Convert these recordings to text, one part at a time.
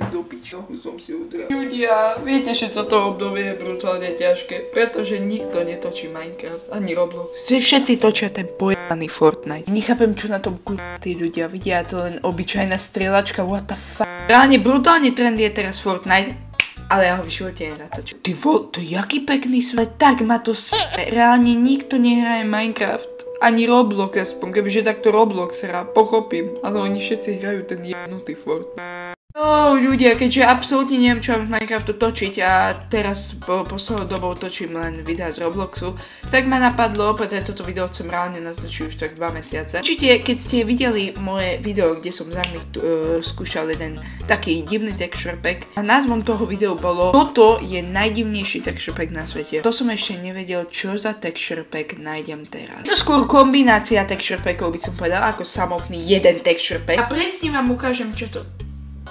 Do pičo, som si udral. Ľudia, viete, že toto obdobie je brutálne ťažké, pretože nikto netočí Minecraft, ani Roblox. Všetci točia ten pojebaný Fortnite. Nechápem, čo na tom tí ľudia vidia, to len obyčajná strieľačka, what the fuck. Reálne brutálny trend je teraz Fortnite, ale ja ho v živote nenatočím. Ty to je jaký pekný svet, tak ma to reálne nikto nehraje Minecraft. Ani Roblox aspoň, kebyže takto Roblox hrá, pochopím, ale oni všetci hrajú ten jebnutý Fortnite. Ľudia, keďže absolútne neviem, čo mám v Minecraftu točiť a teraz poslednou dobou točím len videá z Robloxu, tak ma napadlo, pretože toto video chcem reálne natočiť už tak 2 mesiace. Určite, keď ste videli moje video, kde som skúšal jeden taký divný texture pack a názvom toho videa bolo toto je najdivnejší texture pack na svete. To som ešte nevedel, čo za texture pack nájdem teraz. To skôr kombinácia texture packov by som povedala, ako samotný jeden texture pack. A presne vám ukážem, čo to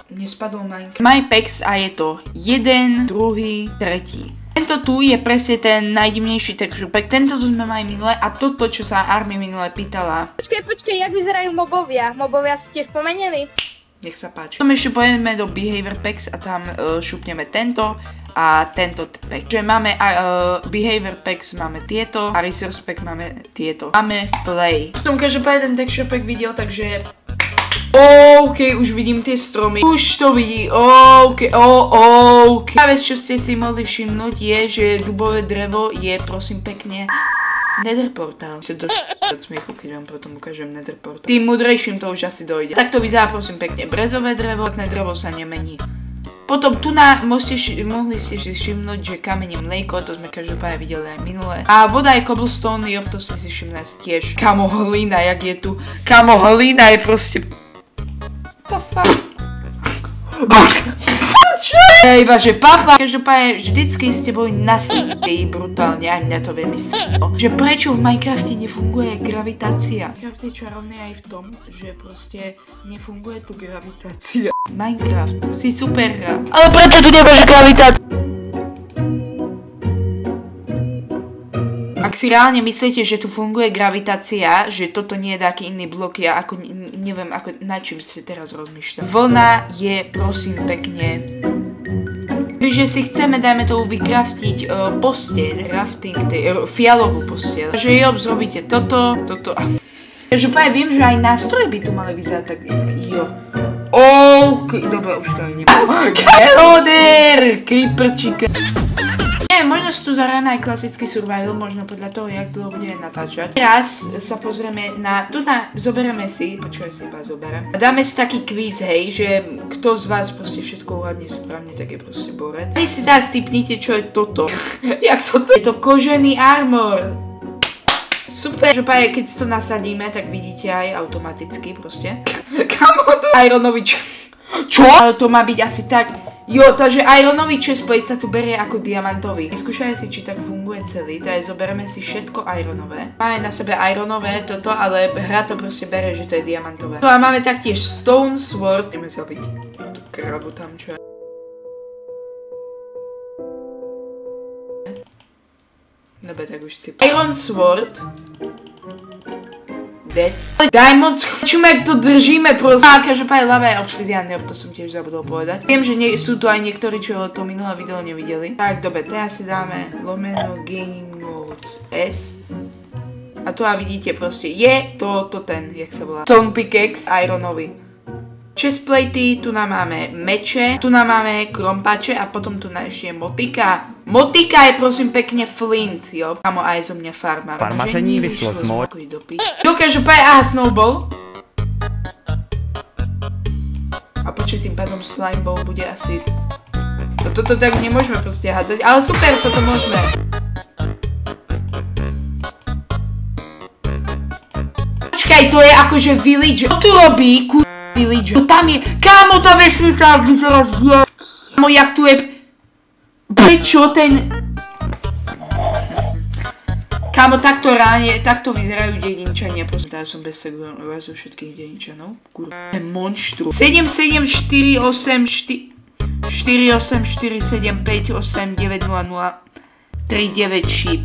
nespadol Minecraft. MyPacks a je to 1, 2, 3. Tento tu je presne ten najdivnejší texture pack. Tento tu sme mali minule a toto, čo sa Army minule pýtala. Počkej, jak vyzerajú mobovia? Mobovia sú tiež pomenení? Nech sa páči. Potom ešte pôjdeme do Behavior Packs a tam šupneme tento a tento pack. Čiže máme Behavior Packs, máme tieto a Resource Pack máme tieto. Máme Play. Som každopádne ten texture pack videl, takže OK, už vidím tie stromy. Už to vidí, OK. Vec, čo ste si mohli všimnúť je, že dubové drevo je prosím pekne Nether portál. Ste do smiechu, keď vám potom ukážem Nether portál. Tým múdrejším to už asi dojde. Tak to vyzerá prosím pekne brezové drevo, takné drevo sa nemení. Potom tu mohli ste si všimnúť, že kameň mlieko, to sme každopádne videli aj minule. A voda je cobblestone, to ste si všimli asi tiež. Kamo hlina, jak je tu. Kamo hlina je proste... What the fuck? Čo? Iba, že papa. Každopádne vždycky ste boli nasnutí brutálne, aj mňa to vie myslieť. Že prečo v Minecrafte nefunguje gravitácia? Minecraft je čarovný aj v tom, že proste nefunguje tu gravitácia. Minecraft si super hra. Ale prečo tu nemáš gravitácia? Ak si reálne myslíte, že tu funguje gravitácia, že toto nie je taký iný blok, ja ako neviem, ako, na čím si teraz rozmýšľam. Vlna je, prosím pekne. Takže si chceme, dajme tomu, vykraftiť posteľ, fialovú posteľ. Takže zrobíte toto a... Takže úplne viem, že aj nástroje by tu mali vyzerať tak, dobre, už to aj nemám. Keloder, creeperčíka. Možno si tu zahrajeme aj klasický survival, možno podľa toho, jak dlho budeme natáčať. Teraz sa pozrieme na, zoberieme si, počkaj si iba zoberiem. Dáme si taký quiz, hej, že kto z vás proste všetko uhadne správne, tak je proste borec. Vy si teraz tipnite, čo je toto. Jak toto? Je to kožený armor. Super, že keď si to nasadíme, tak vidíte aj automaticky proste. Kamo to? Ironovi čo? Ale to má byť asi tak. Takže ironový chestplate sa tu berie ako diamantový. Vyskúšaj si, či tak funguje celý. Takže zoberieme si všetko ironové. Máme na sebe ironové toto, ale hra to proste bere, že to je diamantové. A máme taktiež stone sword. Ideme zabiť tú krabu tam, čo je. Dobre, tak už si... Iron sword. Diamond, čume, jak to držíme proste. A každopádne ľava je obsidian, to som tiež zabudol povedať. Viem, že sú tu aj niektorí, čo to minulé video nevideli. Tak, dobre, teraz si dáme lomeno game mode S. A tu vidíte proste, je to ten, jak sa volá. Stone pickaxe, ironový. Chestplatey, tu nám máme meče, tu nám máme krompače a potom tu ešte je motika. Motika je prosím pekne flint, jo. Kamo aj zo mňa farma. Farmaření vyšlo z môj. Dokážu páť, snowball. A počuť, tým pádom slime ball bude asi... Toto tak nemôžeme proste hádať, ale super, toto môžeme. Počkaj, to je akože village. Čo tu robí, village? To tam je, kámo, tá vesnica, kde teraz je. Kámo, jak tu je... Prečo ten... Kámo, takto ráne, takto vyzerajú dedinčania. Teraz som bez segura zo všetkých dedinčanov. Kurva, je monštru. 7, 7, 4, 8, 4, 4, 8, 4, 7, 5, 8, 9, 0, 0, 3, 9 sheep.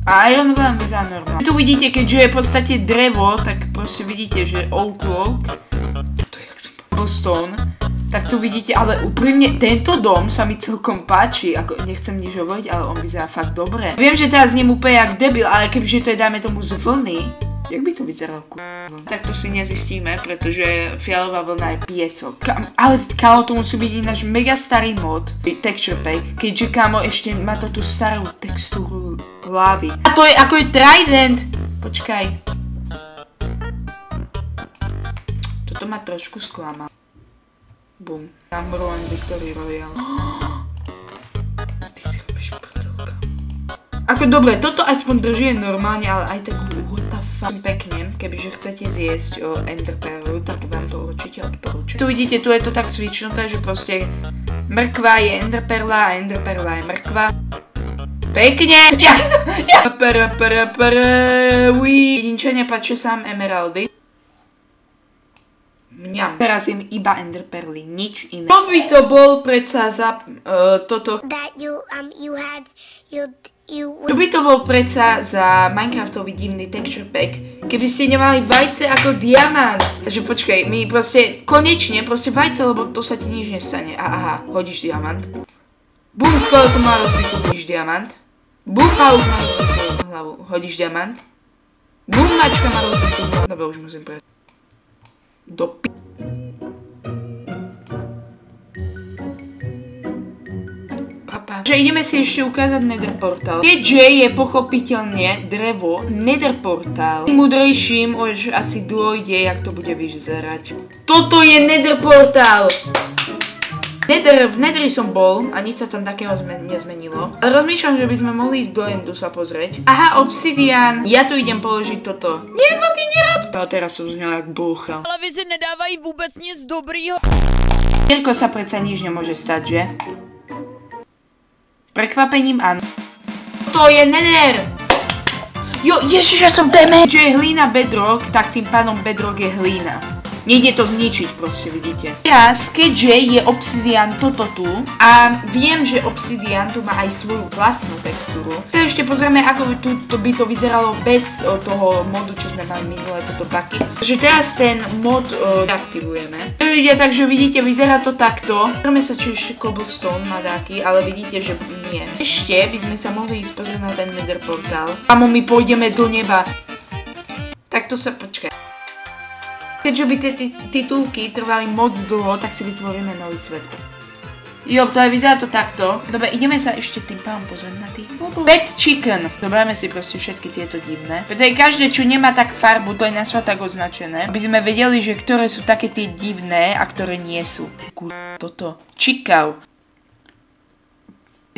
A Iron vyzerá normálne. Tu vidíte, keďže je v podstate drevo, tak proste vidíte, že oak log. cobblestone, tak tu vidíte, ale úprimne tento dom sa mi celkom páči, ako nechcem nič hovoriť, ale on vyzerá fakt dobre. Viem, že teraz nem úplne jak debil, ale kebyže to je dáme tomu z vlny, jak by to vyzeralo, tak to si nezistíme, pretože fialová vlna je piesok. Ale kámo, to musí byť ináč mega starý mod, texture pack, keďže kámo ešte má to tú starú textúru hlavy. A to je ako je trident! Počkaj. Toto ma trošku sklamal. Bum. Number one Victory Royale. Ty si robíš prdelka. Ako dobre, toto aspoň drží normálne, ale aj tak what the fuck pekne. Kebyže chcete zjesť enderpearlu, tak vám to určite odporúčam. Tu vidíte, tu je to tak cvičnuté, že proste mrkva je enderperla a enderperla je mrkva. Pekne! Ničo nepáčia sám emeraldy. Mňam. Teraz jem iba enderperly, nič iné. To by to bol predsa za toto. To by to bol predsa za Minecraftový divný texture pack, keby ste nemali vajce ako diamant. Takže počkej, my proste konečne proste vajce, lebo to sa ti nič nestane. Aha, hodíš diamant. Bum, skoro to má rozbitú, hodíš diamant. Bum, pauk má rozbitú hlavu, hodíš diamant. Bum, mačka má rozbitú hlavu. Dobre, už musím prejsť. Do p***. Papa. Že ideme si ešte ukázať nether portál. Keďže je pochopiteľne drevo nether portál. Múdrejším už asi dôjde, jak to bude vyzerať. Toto je nether portál! V Netheri som bol a nič sa tam takého nezmenilo. Ale rozmýšľam, že by sme mohli ísť do Endu sa pozrieť. Aha, obsidian. Ja tu idem položiť toto. Nie, Bogy, nerob! No teraz som z ňou jak búchal. Ale vy si nedávají vôbec nic dobrýho. Jirko sa predsa nič nemôže stať, že? Prekvapením áno. To je Nether! Jo, ježiš, ja som damage! Že je hlína bedrock, tak tým pádom bedrock je hlína. Nejde to zničiť, proste vidíte. Teraz, keďže je obsidian toto tu a viem, že obsidian tu má aj svoju vlastnú textúru, tak ešte pozrieme, ako by to vyzeralo bez toho modu, čo sme mali minulé, toto buckets. Takže teraz ten mod aktivujeme. Takže vidíte, vyzerá to takto. Pozrieme sa, či ešte cobblestone má dáky, ale vidíte, že nie. Ešte by sme sa mohli ísť pozrieť na ten nether portál. Kamo, my pôjdeme do neba. Takto sa počkaj. Keďže by tie titulky trvali moc dlho, tak si vytvoríme nový svet. Jo, to je, vyzerá to takto. Dobre, ideme sa ešte tým pádom pozrieť na tých. Pet chicken. Dobráme si proste všetky tieto divné. Pretože každé, čo nemá tak farbu, to je na svoj tak označené. Aby sme vedeli, že ktoré sú také tie divné a ktoré nie sú. Toto. Čikau.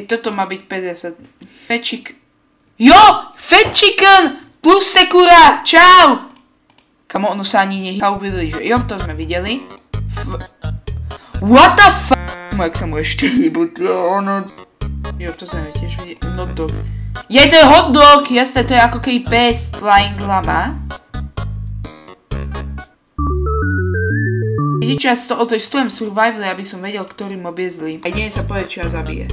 Toto má byť 50. Pet chicken. Jo! Fat chicken! Plus sekura! Čau! Kamo, ono sa ani nehaubili, že jo, to sme videli. What the f***? Jak sa mu ešte hýbu, ono... Jo, to sme tiež videli. No to... Je, to je hot dog! Jasné, to je ako keby pes. Flying llama. Vidíte, ja o tej stojem survivali, aby som vedel, ktorý mob je zlý. A nie sa povedať, čo ja zabije.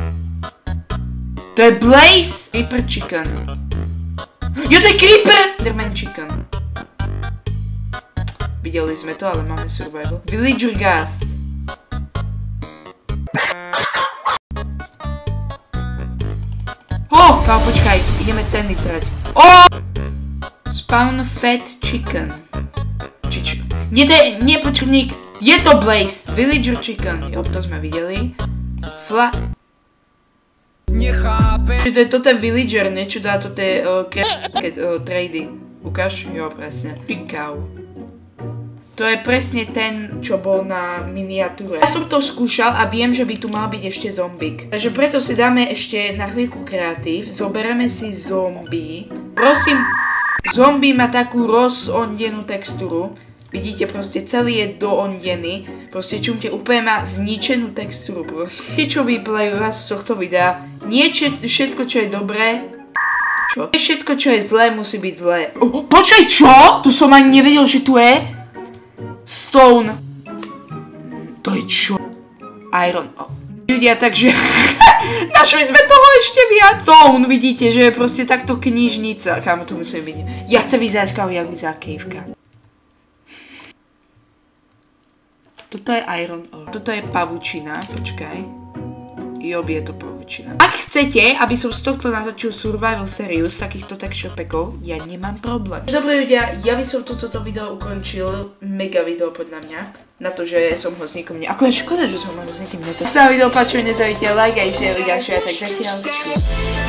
To je Blaze! Creeper chicken. Jo, to je Creeper! Enderman chicken. Videli sme to, ale máme survival. Villager Ghast. Kámo, počkaj, ideme ten vyzerať. Spawn Fat Chicken. Nie, to je, nie, počkaj, je to Blaze. Villager Chicken, jo, to sme videli. Toto je Villager, niečo dá, toto je trady. Ukáž? Jo, presne. Čikau. To je presne ten, čo bol na miniatúre. Ja som to skúšal a viem, že by tu mal byť ešte zombík. Takže preto si dáme ešte na chvíľku kreatív. Zobereme si zombie. Prosím, zombie má takú rozondenú textúru. Vidíte, proste celý je doondený. Proste čumte, úplne má zničenú textúru. Viete, čo vyplajú vás z tohto videa? Nie všetko, čo je dobré. Čo? Všetko, čo je zlé, musí byť zlé. Počkaj, čo? Tu som ani nevedel, že tu je. Stone. To je čo? Iron. Ľudia, takže našli sme toho ešte viac. Stone, vidíte, že je proste takto knižnica. Kámo, to musím vidieť. Ja chcem vyzerať, kámo, jak vyzerá kejvka. To Toto je iron ore. Toto je pavučina, počkaj. Job, je to pavučina. Ak chcete, aby som z tohto natočil survival sériu z takýchto texture packov, ja nemám problém. Dobre ľudia, ja by som toto video ukončil. Mega video podľa mňa. Na to, že som ho s nikom Ako je škoda, že som ho s nikým neto. Ak sa vám video páčilo, nezavite like a si ďalšie, tak zatiaľ čus.